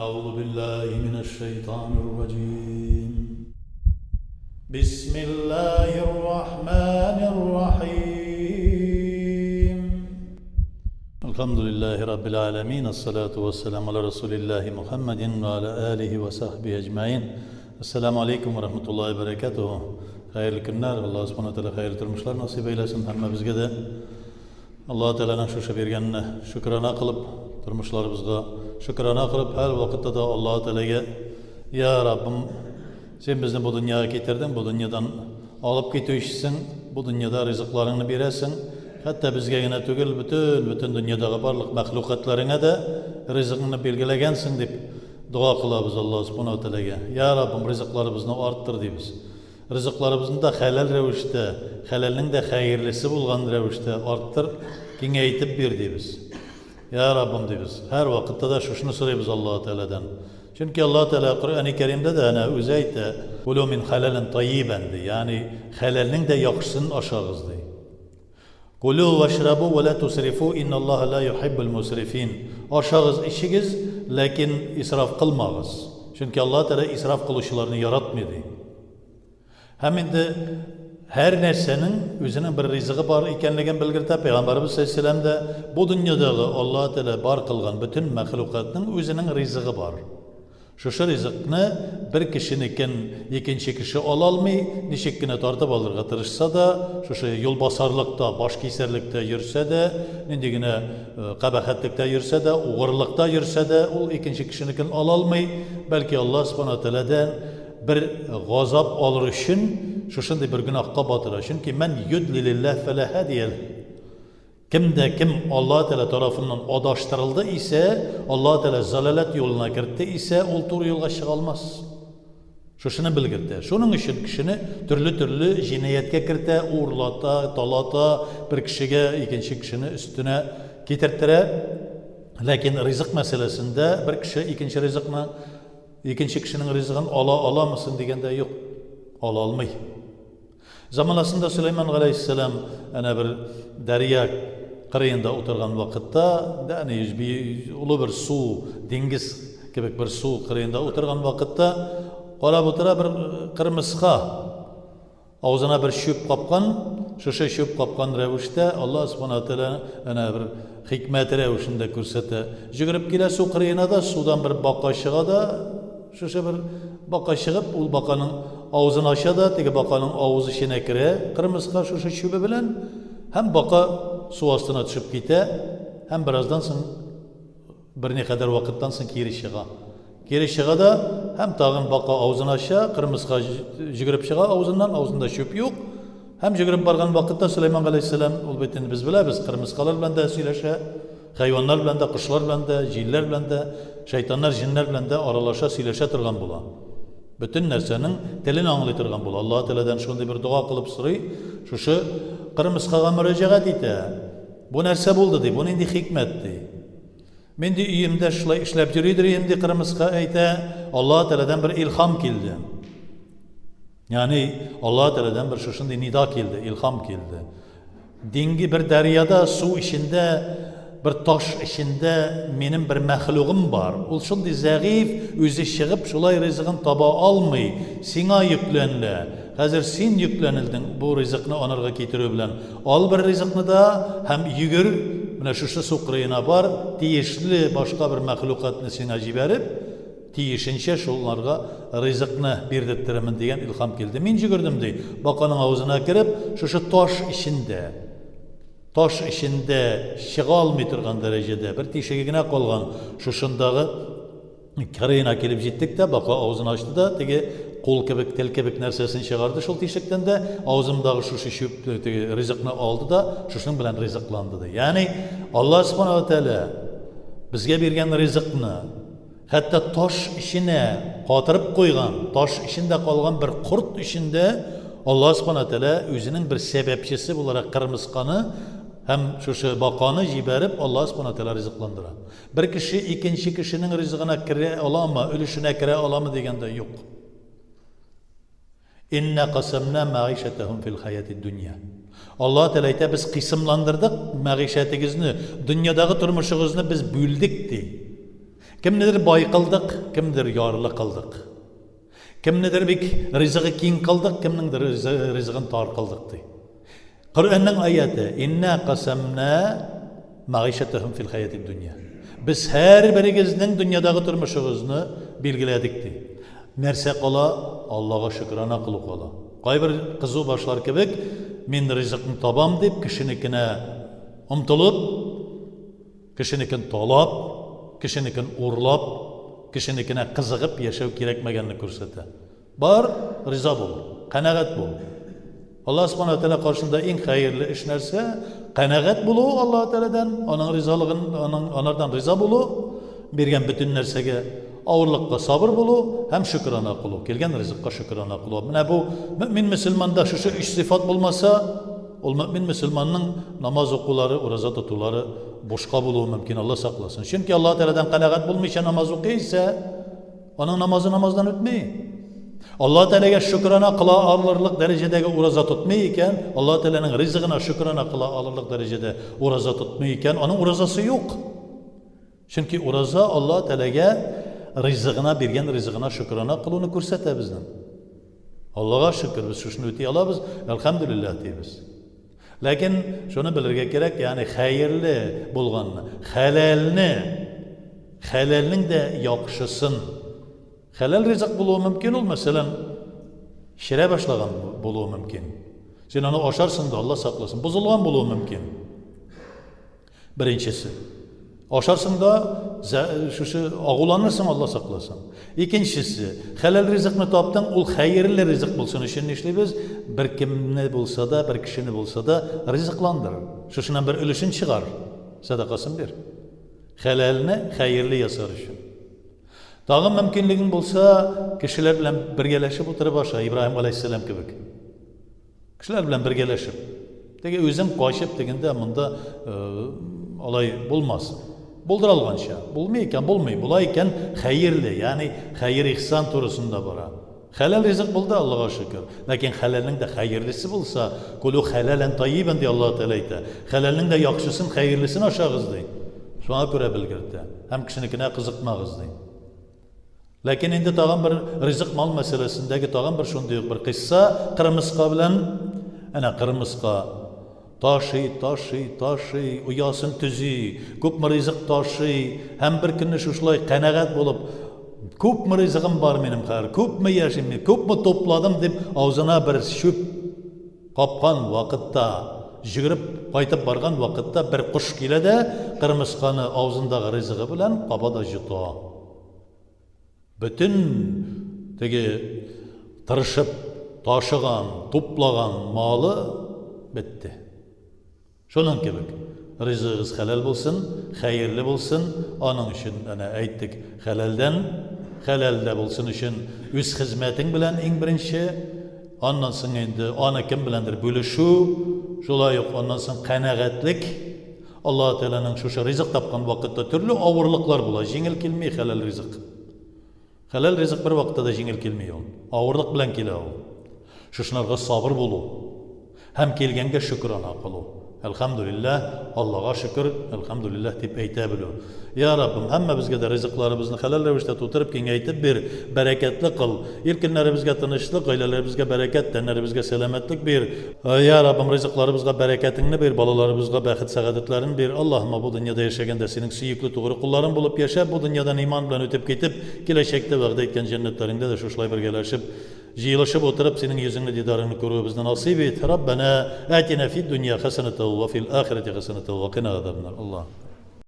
أعوذ بالله من الشيطان الرجيم. بسم الله الرحمن الرحيم. الحمد لله رب العالمين. الصلاة والسلام على رسول الله محمد وعلى آله وصحبه أجمعين. السلام عليكم ورحمة الله وبركاته. Hayırlı günler. Allah subhanahu wa ta'ala hayırlı turmuşlar nasip eylesin hammamizga de. Allah Teala'nın şu berganini şükrana qilib, turmushlarimizga şükrana qilib, har vaqtda da Allah Teala'ga ya Rabbim sen bizni bu dunyoga ketirding, bu dunyodan olib ketishsin, bu dunyoda rizqlaringni berasin. Hatta bizgagina tugul butun dunyodagi barliq mahluqotlaringga da rizqni belgilagansin deb duo qilamiz Allah subhanahu wa ta'alaga. Ya Rabbim rizqlarimizni orttir deymiz. Rizqlarimizni da halal ravishda, halalning da xayrlisi bo'lgan ravishda orttir, kengaytib ber deymiz. Ya Rabbim deymiz. Har vaqtda da shuni so'raymiz Alloh taoladan. Chunki Alloh taolo Qur'oni Karimda da ana o'zi aytdi, "Kulu min halalin tayyiban" deydi. Ya'ni halalning da yaxshisini oshag'iz deydi. "Kulu washrabu wa la tusrifu innalloha la yuhibbul musrifin." Oshag'iz ishingiz, lekin isrof qilmag'iz. Chunki Alloh taolo isrof qiluvchilarni yaratmaydi. Hem indi her narsenin özünün bir rizqi var ekanligini bildirdi. Peygamberimiz sallallohu alayhi vasallam da bu dünyadagi Alloh taolo bar qilgan bütün mahluqotning o'zining rizqi bor. Shu rizqni bir kishinikin ikkinchi kishi ola olmay, nechikgina tortib olirga tirishsa da, shu yo'lbosarlikda, bosh kesarlikda yursa da, nindigina qabahatlikda yursa da, o'g'irlikda yursa da, u ikkinchi kishinikin ola olmay, balki Alloh subhanahu va taoladan bir g'azab olur için şuşunday bir günahqa batıra. Çünkü men yudlilillah fela hadiyel. Kimde kim Allah Teala tarafından adaştırıldı ise, Allah Teala zalalet yoluna girdi ise, ol doğru yolga çıkalmaz. Şuşunu bilgirdi. Şunun için kişini türlü cinayetke girdi, uğurlata, talata, bir kişiye ikinci kişinin üstüne getirtire. Lakin rızık meselesinde bir kişi ikinci rızıkla İkinci kişinin rızkını ala mısın degende yok. Ala almay. Zamanlasında Süleyman Aleyhisselam ana bir derya kırıyında oturgan vakitte yani ulu bir su, dengiz gibi bir su kırıyında oturgan vakitte qarab o'tira bir qirmisqa ağzına bir şöp kapkan, şu şöp kapkan ravishda Allah subhanahu wa ta'ala ana bir hikmet ravishinde ko'rsatdi. Jigirib kela su qiriyinada sudan bir baqa chiqadi. Şu bir baqa chiqib, u baqaning og'zini ochadi, tegi baqaning og'zi ichine kire, qirmisqa şu şöpi bilan ham baqa suv ostına tushib ketadi, ham birozdan so'ng bir neqadar vaqtdan so'ng keri chiqadi, ham tag'in baqa og'zini ochadi, qirmisqa jigirib chiqadi, og'zida shöp yo'q. Ham jigirib borgan vaqtda Süleyman alayhissalom albatta biz bilamiz, qirmisqalar bilan da suylashadi. Hayvanlar bilan da, qushlar bilan da, jinlar bilan da, şeytanlar, jinlar bilan da aralasha, söyleşe turgan bo'la. Bütün narsaning tilini anglay turgan bo'la. Alloh taoladan shunday bir duo qilib so'ray, shu qirmisqaga murojaat etdi. Bu narsa bo'ldi deb, buni endi hikmat deb. Men de uyimda ishlab yurdim, endi qirmisqa aytdi, Alloh taoladan bir ilhom keldi. Ya'ni Alloh taoladan bir shunday nido keldi, ilhom keldi. Dengi bir daryoda suv ishinde bir taş içinde benim bir məxluğum var. Ol şunday zəif, özü çıkıp şulay rızıqını taba almay, sina yüklenle. Hazır sen yüklenildin bu rızıqını onarga getiriyor bilen. Al bir rızıqını da hem yügür, buna şu suqrayına var, tiyişli başka bir məxluqatını sina jiberip, tiyişinçe şunlarga rızıqını birdirttiremin deyen ilham geldi. Men yügürdüm dey, baqanın ağzına girip, şu taş içinde, taş içinde çığa almay turgan derecede bir teshigigina qolgan şuşundağı karayına kelib jetdik de baqa ağzını açtı da tege qo'l kebek tel kebek narsasini chiqardi shol teshikdan da ağzımdağı şu shöp rizqni oldi da shunun bilan rizqlandi da. Ya'ni Alloh subhanahu va taolo bizga bergan rizqni hatta tosh ishine qotirib qo'ygan, tosh ishinde qolgan bir qurt ishinde Alloh subhanahu va taolo o'zining bir sababchisi bo'larak qirmisqani hem şu bakanı jiberip Allah subhanahu teala rızıklandıra. Bir kişi ikinci kişinin rızkına kire alama, ölüşüne kire alama degende yok. İnne qasamna maişetehum fil hayati dünya. Allah teala ayta biz kısımlandırdık maişetinizni, dünyadaki turmuşunuzni biz böldük dey. Kimnidir boy qildik, kimdir yorli qildik. Kimnidir bik rizqi keng qildik, kimningdir rizqini tor qildik deydi. Qur'onning oyati: "Inna qasamna ma'ishatahum fil hayatid dunya." Biz her birigizning dunyodagi turmushingizni belgiladik deydi. Narsa qila, Allohga shukrona qilib qola. Qay bir qizu boshlar kebek, men rizqni topam deb kishinikini umtilib, kishinikini talab, kishinikini o'rlab, kishinikini qiziqib yashaw kerakmaganini ko'rsatadi. Bor rizo bo'l, qanoat bo'l. Alloh subhanahu va taolo qarshısında eng xayrli ish narsa qanoat bo'lu, Alloh taoladan, uning rizoligini, onlardan rizo bo'lu, bergan butun narsaga ağırlıkla sabır bulu, hem şükrana kulu. Kelgen rızıkka şükrana kulu. Mana bu mümin Müslümanda şu üç sıfat bulmasa, o mümin Müslümanın namaz okuları, uraza tutuları boşka buluğu mümkün. Allah saklasın. Çünkü Allah Teala'dan kanaat bulmayışa namaz okuysa, onun namazı namazdan ötmeyi. Allah Teala'ya şükrana kıla alırlık derecedeki uraza tutmayken, Allah Teala'nın rızkına şükrana kıla alırlık derecede uraza tutmayken, onun urazası yok. Çünkü uraza Allah Teala'ya rizqına bergan rizqına şükrana qiluvni ko'rsatadi bizdan. Allohga shukr, biz shuni o'tay olamiz, alhamdulillah deymiz. Lekin shuni bilirga kerak, ya'ni xayrli bo'lganni, halalning de yaxshisin. Halal rizq bo'lishi mumkin, masalan, shira boshlagan bo'lishi mumkin. Sen uni osharsın da Allah saqlasin, buzilgan bo'lishi mumkin. Birinchisi Aşarsın da şu ağulanırsın Allah saklasın. İkincisi, halal rızıkını taptın, ol hayırlı rızık bulsun. İşin işleyiz, bir kimni bulsa da, bir kişini bulsa da rızıklandır. Şuşundan bir ölüşün çıkar. Sadakasın bir. Halalini hayırlı yasar için. Dağın mümkünlüğün bulsa, kişiler bilen birgeleşip oturup aşağı, İbrahim Aleyhisselam gibi. Kişiler bilen birgeleşip. Dege özüm qaşıp degende bunda olay bulmaz. Bulduralgancha. Bulmayken bulmay. Bulayken hayırlı, yani hayır ihsan turusunda bara. Halal rızık buldu Allah'a şükür. Lakin halalın da hayırlısı bulsa, kulu halalen tayyiben diye Allah Teala ayta. Halalın da yaxşısın, hayırlısını aşağız deydi. Şuna göre bilgirdi. Hem kişinikine kızıkmağız deydi. Lakin indi tağın bir rızık mal meselesindeki tağın bir şundayıq bir qissa, Qırmızqa bilen, ana Qırmızqa taşı, uyasın tüzü, köp rızık taşı, hem bir günü şuşlay qanaat bolup, köp rızıqım var benim xar, köp mi yaşım, köp mi topladım deb ağzına bir şüp qapqan vaqtda, jigirip qaytib bargan vaqtda bir qush keladi, Qırmızqani ağzındağı rızığı bilen qabada juta. Bütün tegi tırışıp, taşıgan, toplagan malı bitti. Şunun gibi rızığınız halal bulsun, hayırlı bulsun. Onun için ayttık halalde bulsun için üz hizmetin bilen en birinci, ondan sonra indi ana kim bilendir bölüşü, şolay yok ondan sonra qanaatlik. Allah Teala'nın şu rızık tapkan vakitte türlü ağırlıklar bular. Jengil kelmey halal rızık. Halal rızık bir vakitte de jengil kelmey ol. Ağırlık bilen kele ol. Şuşlarga sabır bulu. Hem kelgenge şükrana kılu. Elhamdülillah, Allah'a şükür, elhamdülillah deyip aytabiliyor. Ya Rabbim, hemme bizge de rızıklarımızı halal revişte tuturup kengaytib bir, bereketli kıl. İlkinlerimizge tanışlık, ailelerimizge bereket, tenlerimizge selametlik bir. Ya Rabbim, rızıklarımızga bereketini bir, balalarımızga baxit saadetlerini bir. Allah'ıma bu dünyada yaşaganda senin suyuklu tuğru kulların bulup yaşa, bu dünyadan iman bilen ötüp gitip, kileşekte vaqda etken cennetlerinde de şuşlay birgeleşip, jiyilashib o'tirib sening yuzingni didoringni ko'rib bizni nasib et. Rabbana atina fid dunya hasanatan va fil oxirati hasanatan va qina azabnar. Allah